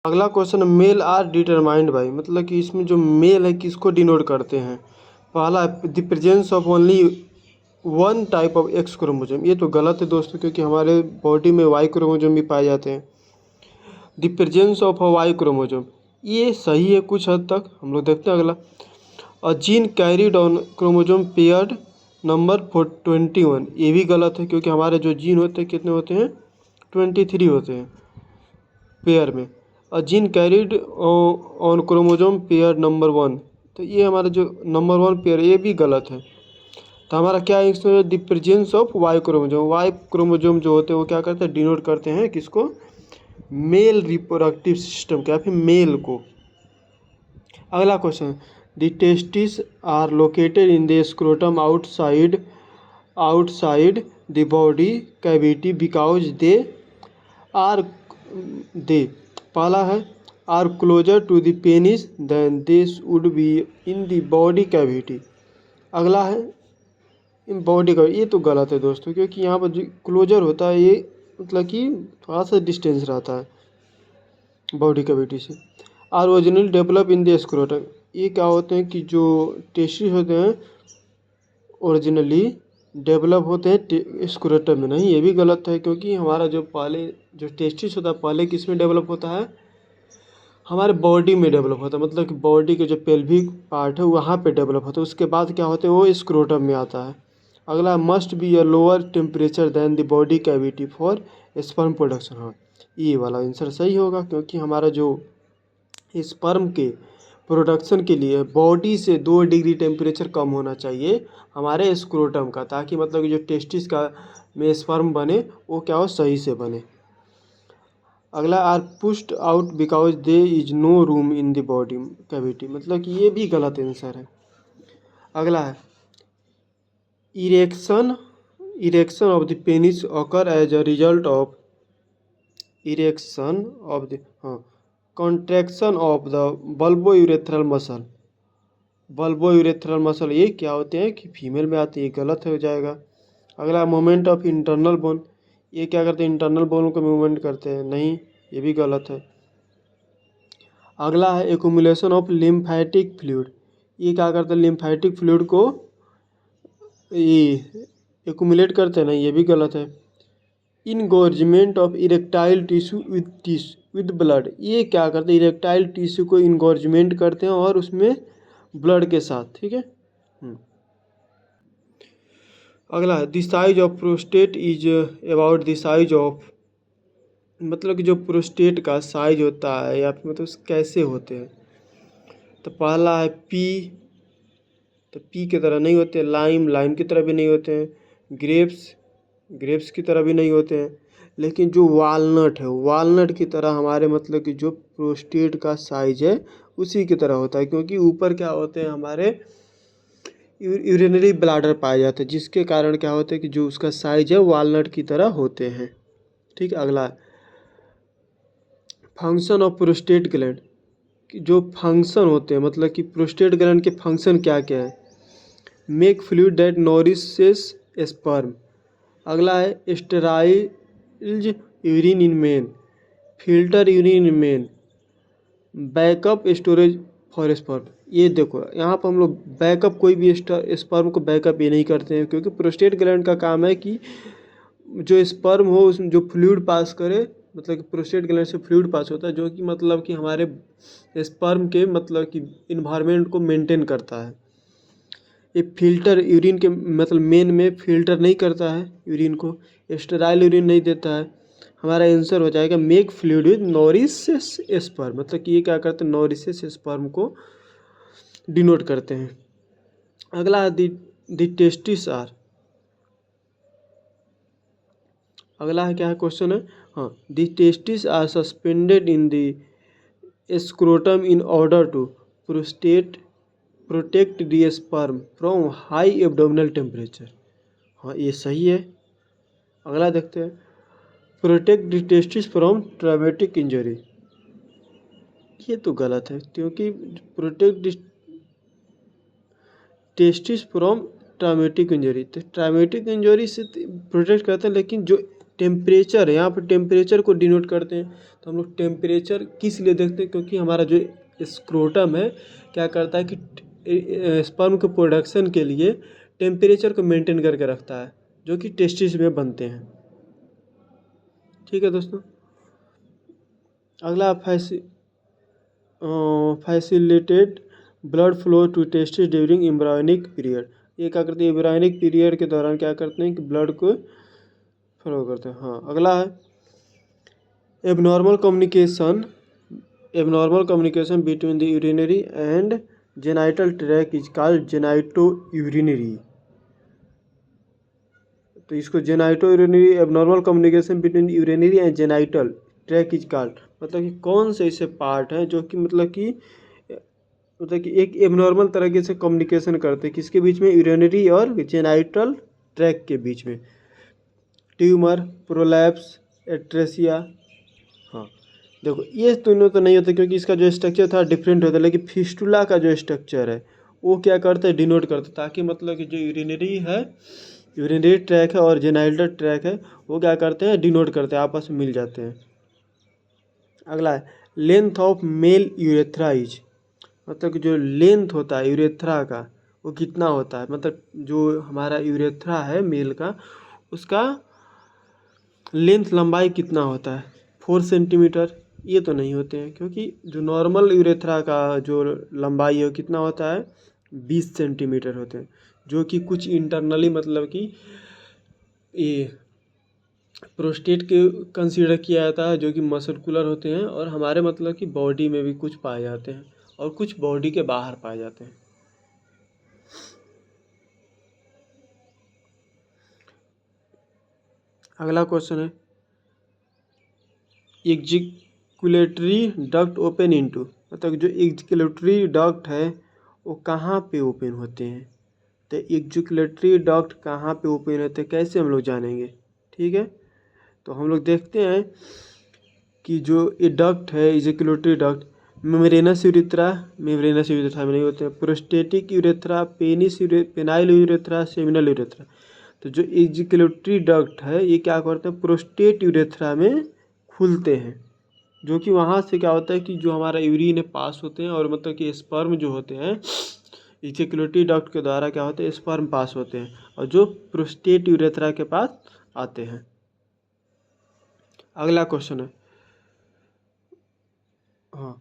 अगला question, male are determined by, मतलब कि इसमें जो मेल है किसको डिनोट करते हैं। पहला, the presence of only one type of x chromosome, ये तो गलत है दोस्तों, क्योंकि हमारे बॉडी में वाई क्रोमोजोम भी पाए जाते हैं। The presence of a Y chromosome, ये सही है कुछ हद तक। हम लोग देखते हैं अगला, a gene carried on chromosome paired number 21, ये भी गलत है, क्योंकि हमारे जो जीन होते हैं कितने होते हैं, 23 होते हैं पेयर में। A gene carried on chromosome pair number 1, तो ये हमारा जो नंबर 1 पेयर ये भी गलत है। तो हमारा क्या आंसर है, the presence of Y chromosome. Y chromosome जो होते हैं वो क्या करते हैं, डिनोट करते हैं किसको, मेल रिप्रोडक्टिव सिस्टम क्या, फिर मेल को। अगला question, the testis are located in the scrotum outside the body cavity because they are they, पहला है are closer to the penis than this would be in the body cavity. अगला है in body का, ये तो गलत है दोस्तों, क्योंकि यहाँ पर जो क्लोजर होता है ये मतलब कि थोड़ा सा डिस्टेंस रहता है बॉडी कैविटी से। Are original develop in the scrotum, ये क्या होते हैं कि जो टेस्टिस होते हैं ओरिजिनली डेवलप होते हैं स्क्रोटम में, नहीं ये भी गलत है, क्योंकि हमारा जो पहले जो टेस्टिस होता है पहले किस में डेवलप होता है, हमारे बॉडी में डेवलप होता है, मतलब कि बॉडी के जो पेल्विक पार्ट है वहाँ पे डेवलप होता है, उसके बाद क्या होता है वो स्क्रोटम में आता है। अगला, must be a lower temperature than the body cavity for sperm production. हाँ, ये वाला आंसर सही होगा, क्योंकि हमारा जो स्पर्म के प्रोडक्शन के लिए बॉडी से 2 डिग्री टेम्परेचर कम होना चाहिए हमारे स्क्रोटम का, ताकि मतलब कि जो टेस्टिस का में स्पर्म बने वो क्या हो, सही से बने। अगला, are pushed out because there is no room in the body cavity, मतलब कि ये भी गलत आंसर है। अगला है, erection erection of the penis occur as a result of erection of the, हाँ, contraction of the bulbourethral muscle. Bulbourethral muscle ये क्या होते हैं कि फीमेल में आते हैं, ये गलत हो जाएगा। अगला, मोमेंट ऑफ इंटरनल बोन, ये क्या करते हैं, इंटरनल बोन को मूवमेंट करते हैं, नहीं ये भी गलत है। अगला है, एक्यूमुलेशन ऑफ लिम्फेटिक फ्लूइड, ये क्या करते हैं, लिम्फेटिक फ्लूइड को ये एक्यूमुलेट करते हैं, नहीं ये भी गलत है। Engorgement of erectile tissue with blood, ये क्या करते हैं, इरेक्टाइल टिश्यू को इनगोर्जमेंट करते हैं और उसमें ब्लड के साथ, ठीक है। अगला है, the size of prostate is about the size of, मतलब कि जो प्रोस्टेट का साइज होता है या फिर मतलब कैसे होते हैं, तो पहला है पी, तो पी की तरह नहीं होते, लाइम की तरह भी नहीं होते हैं, ग्रेप्स की तरह भी नहीं होते हैं, लेकिन जो वालनट है वालनट की तरह हमारे मतलब कि जो प्रोस्टेट का साइज है उसी की तरह होता है, क्योंकि ऊपर क्या होते हैं हमारे यूरिनरी ब्लैडर पाए जाते हैं, जिसके कारण क्या होता है कि जो उसका साइज है वालनट की तरह होते हैं, ठीक है। अगला, फंक्शन ऑफ प्रोस्टेट ग्लैंड, जो फंक्शन होते हैं मतलब कि प्रोस्टेट ग्लैंड के फंक्शन क्या क्या है, make fluid that nourishes sperm. अगला है, sterilise urine in men, filter urine in men, backup storage for sperm. ये देखो यहाँ पर हम लोग बैकअप, कोई भी स्पर्म को बैकअप ये नहीं करते हैं, क्योंकि प्रोस्टेट ग्लैंड का काम है कि जो स्पर्म हो उसमें जो फ्लूइड पास करे, मतलब कि प्रोस्टेट ग्लैंड से फ्लूइड पास होता है जो कि मतलब कि हमारे स्पर्म के मतलब कि इन्वायरमेंट को मेंटेन करता है। ये फिल्टर यूरिन के मतलब मेन में फिल्टर नहीं करता है यूरिन को, स्टेराइल यूरिन नहीं देता है। हमारा आंसर हो जाएगा मेक फ्लूइड विद नॉरिशेस स्पर्म, मतलब कि ये क्या करते हैं, नॉरिशेस स्पर्म को डिनोट करते हैं। अगला द टेस्टिस आर, अगला है क्या है क्वेश्चन है, हाँ, the testis are suspended in the scrotum in order to protect the sperm from high abdominal temperature. हाँ ये सही है। अगला देखते हैं, protect the testis from traumatic injury, ये तो गलत है, क्योंकि protect the testis from traumatic injury, तो ट्रॉमेटिक इंजरी से प्रोटेक्ट करते हैं, लेकिन जो टेम्परेचर है, यहाँ पर टेम्परेचर को डिनोट करते हैं। तो हम लोग टेम्परेचर किस लिए देखते हैं, क्योंकि हमारा जो स्क्रोटम है क्या करता है कि स्पर्म के प्रोडक्शन के लिए टेम्परेचर को मेंटेन करके रखता है, जो कि टेस्टिस में बनते हैं। ठीक है दोस्तों। अगला facilitate blood flow to testis during embryonic period. ये क्या करते हैं, एम्ब्रायोनिक पीरियड के दौरान क्या करते हैं कि ब्लड को फ्लो करते हैं। हाँ, अगला है abnormal communication between the urinary and genital tract is called genito urinary. तो इसको genito urinary abnormal communication between urinary and genital tract is called, मतलब कि कौन से ऐसे पार्ट हैं जो कि मतलब कि एक एबनॉर्मल तरीके से कम्युनिकेशन करते हैं, किसके बीच में, यूरिनरी और जेनाइटल ट्रैक के बीच में। Tumour, prolapse, atresia. हाँ देखो, ये दोनों तो नहीं होते क्योंकि इसका जो स्ट्रक्चर था डिफरेंट होता है, लेकिन फिस्टुला का जो स्ट्रक्चर है वो क्या करता है, डिनोट करता है, ताकि मतलब कि जो यूरिनरी ट्रैक है और जेनाइटल ट्रैक है वो क्या करते हैं, डिनोट करते हैं, आपस में मिल जाते हैं। अगला है length of male urethra is, मतलब कि जो लेंथ होता है यूरेथ्रा का वो कितना होता है, मतलब जो हमारा यूरेथ्रा है मेल का, उसका लेंथ लंबाई कितना होता है, 4 सेंटीमीटर। ये तो नहीं होते हैं, क्योंकि जो नॉर्मल यूरेथ्रा का जो लंबाई है वो कितना होता है, 20 सेंटीमीटर होते हैं, जो कि कुछ इंटरनली मतलब कि ये प्रोस्टेट के कंसीडर किया जाता है, जो कि मस्कुलर होते हैं, और हमारे मतलब कि बॉडी में भी कुछ पाए जाते हैं और कुछ बॉडी के बाहर पाए जाते हैं। अगला क्वेश्चन है एग्जिकुलेटरी डक्ट ओपन इनटू, मतलब जो एग्जिकुलेटरी डक्ट है वो कहाँ पे ओपन होते हैं। तो एग्जिकुलेटरी डक्ट कहाँ पे ओपन होते हैं, कैसे हम लोग जानेंगे। ठीक है, तो हम लोग देखते हैं कि जो ये डक्ट है एग्जिकुलेटरी डक्ट, मेम्ब्रेनस यूरेथ्रा में नहीं होते हैं, prostatic urethra, penile urethra, seminal urethra. तो जो एग्जिकुलेटरी डक्ट है ये क्या करते हैं, प्रोस्टेट यूरेथ्रा में खुलते हैं, जो कि वहाँ से क्या होता है कि जो हमारा यूरिन है पास होते हैं, और मतलब कि स्पर्म जो होते हैं एग्जिकुलेटरी डक्ट के द्वारा क्या होते हैं, स्पर्म पास होते हैं और जो प्रोस्टेट यूरेथ्रा के पास आते हैं। अगला क्वेश्चन है हाँ,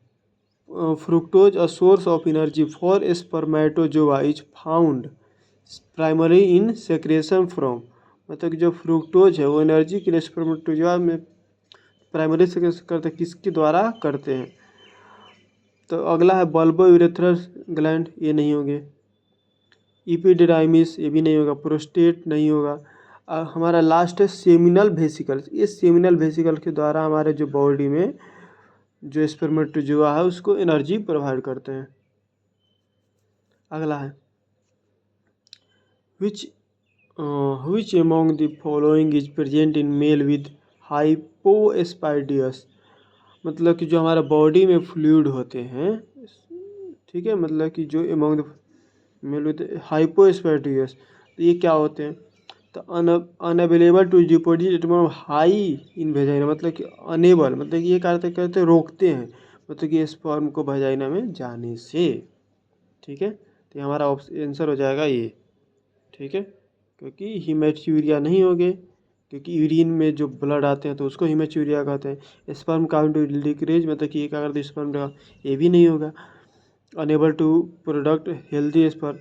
fructose a source of energy for spermatozoa is found primary in secretion from, मतलब कि जो फ्रुक्टोज है वो एनर्जी के लिए स्पर्मेटोजोआ में प्राइमरी सेक्रेशन करते हैं, किसके द्वारा करते हैं। तो अगला है बल्बो यूरेथ्रस ग्लैंड, ये नहीं होंगे। इपिडिडाइमिस, ये भी नहीं होगा। प्रोस्टेट नहीं होगा। हमारा लास्ट है सेमिनल वेसिकल्स, ये सेमिनल वेसिकल के द्वारा हमारे जो बॉडी में जो स्पर्मेटोजोआ है उसको एनर्जी प्रोवाइड करते हैं। अगला है which among the following is present in male with hypospadias, मतलब कि जो हमारा बॉडी में फ्लूइड होते हैं, ठीक है, मतलब कि जो among the male with hypospadias, तो ये क्या होते हैं, तो unavailable to deposit high in vagina, मतलब कि अनेबल, मतलब कि ये करते रोकते हैं, मतलब कि स्पर्म को वेजाइना में जाने से। ठीक है, तो हमारा आंसर हो जाएगा ये। ठीक है, क्योंकि हीमेच्यूरिया नहीं होंगे, क्योंकि यूरिन में जो ब्लड आते हैं तो उसको हीमेच्यूरिया कहते हैं। स्पर्म काउंट लीकरेज, मतलब कि ये क्या करते हैं स्पर्म का, ये भी नहीं होगा। Enable to product healthy sperm,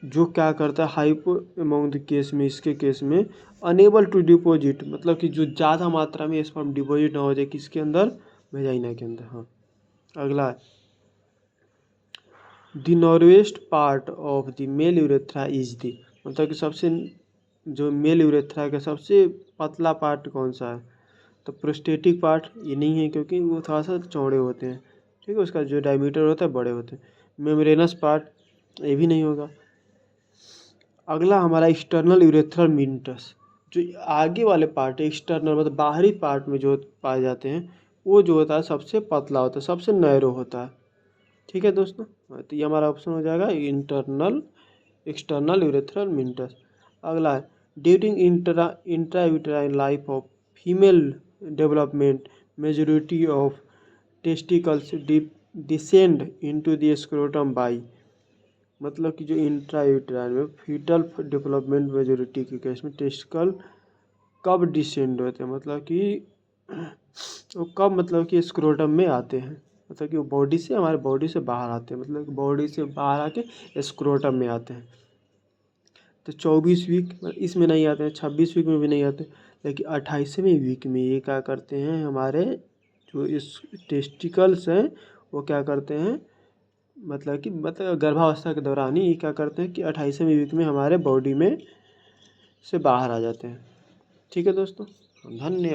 जो क्या करता है हाइपो अमोंग द केस में, इसके केस में अनेबल टू डिपोजिट, मतलब कि जो ज़्यादा मात्रा में स्पर्म डिपोजिट ना हो जाए किसके अंदर, वेजाइना के अंदर। हाँ, अगला है the narrowest part of the male urethra is the, मतलब कि सबसे जो मेल यूरेथ्रा का सबसे पतला पार्ट कौन सा है, तो प्रोस्टेटिक पार्ट ये नहीं है, क्योंकि वो थोड़ा सा चौड़े होते हैं। ठीक है, उसका जो डायमीटर होता है बड़े होते हैं। मेम्ब्रेनस पार्ट ये भी नहीं होगा। अगला हमारा एक्सटर्नल यूरेथ्रल मिंटस, जो आगे वाले पार्ट है एक्सटर्नल, मतलब बाहरी पार्ट में जो पाए जाते हैं वो जो होता है सबसे पतला होता है, सबसे नैरो होता है। ठीक है दोस्तों, तो ये हमारा ऑप्शन हो जाएगा एक्सटर्नल यूरेथ्रल मिंटस। अगला है during intrauterine life of female development majority of testicles descend into the scrotum by, मतलब कि जो इंट्रायूटेराइन में फीटल डेवलपमेंट मेजॉरिटी के केस में टेस्टिकल कब डिसेंड होते हैं, मतलब कि वो कब, मतलब कि स्क्रोटम में आते हैं, मतलब कि वो बॉडी से, हमारे बॉडी से बाहर आते हैं, मतलब बॉडी से बाहर आके स्क्रोटम में आते हैं। तो 24 वीक इसमें नहीं आते हैं, 26 वीक में भी नहीं आते, लेकिन 28वें वीक में ये क्या करते हैं, हमारे जो इस टेस्टिकल्स हैं वो क्या करते हैं, मतलब गर्भावस्था के दौरान ही क्या करते हैं कि 28वें वीक में हमारे बॉडी में से बाहर आ जाते हैं। ठीक है दोस्तों, धन्यवाद।